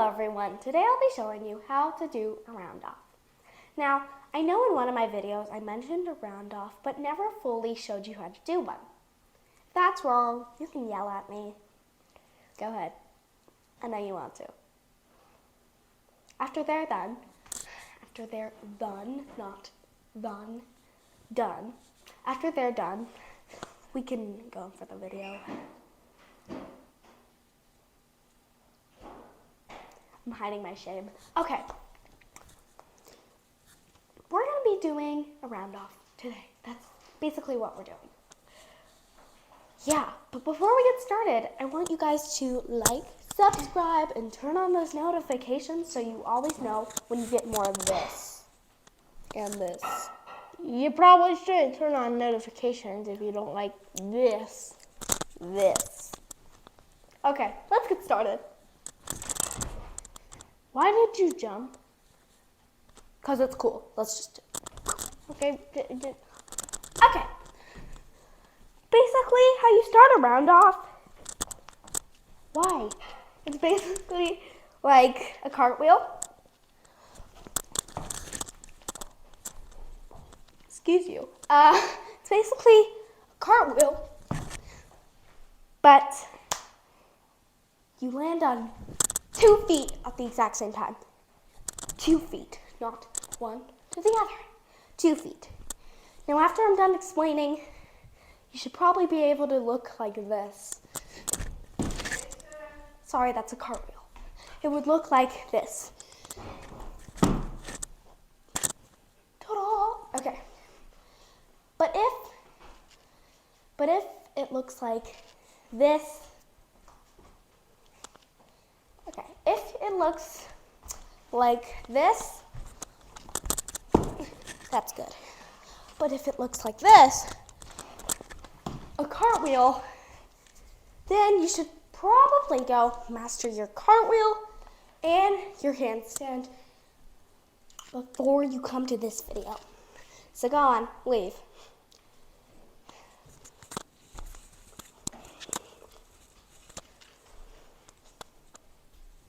everyone, today I'll be showing you how to do a round off. Now, I know in one of my videos I mentioned a round off, but never fully showed you how to do one. If that's wrong, you can yell at me. Go ahead. I know you want to. After they're done, after they're done, we can go in for the video. I'm hiding my shame. Okay. We're going to be doing a round off today. That's basically what we're doing. Yeah, but before we get started, I want you guys to like, subscribe, and turn on those notifications so you always know when you get more of this and this. You probably shouldn't turn on notifications if you don't like this. Okay, let's get started. Why did you jump? Because it's cool. Let's just do it. Okay. Okay. Basically, how you start a round off. Why? It's basically like a cartwheel. Excuse you. It's basically a cartwheel, but you land on 2 feet at the exact same time. 2 feet, not one to the other. 2 feet. Now, after I'm done explaining, you should probably be able to look like this. Sorry, that's a cartwheel. It would look like this. Ta-da! Okay. But if it looks like this, okay, if it looks like this, that's good. But if it looks like this, a cartwheel, then you should probably go master your cartwheel and your handstand before you come to this video. So go on, leave.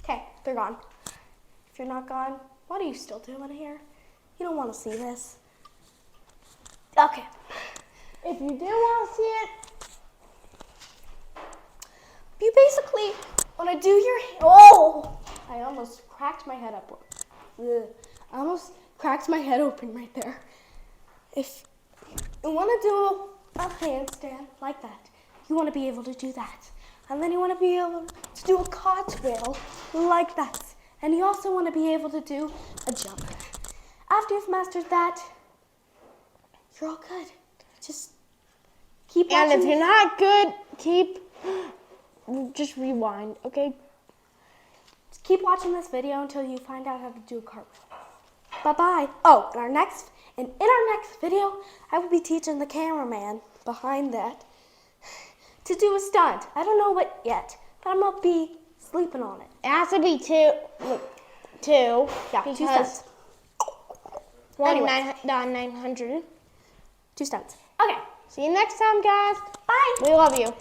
Okay, they're gone. If you're not gone, what are you still doing here? You don't want to see this. Okay. If you do want to see it, you basically want to do your... Oh! I almost cracked my head up. Ugh. I almost cracked my head open right there. If you want to do a handstand like that, you want to be able to do that. And then you want to be able to do a cartwheel like that. And you also want to be able to do a jump. After you've mastered that, you're all good. Just keep watching. and if you're not good, just rewind, okay? Just keep watching this video until you find out how to do a cartwheel. Bye-bye. Oh, in our next video, I will be teaching the cameraman behind that to do a stunt. I don't know what yet, but I'm gonna be sleeping on it. It has to be two. Yeah, 2 stunts. Anyway. 900. 2 stunts. Okay. See you next time, guys. Bye. We love you.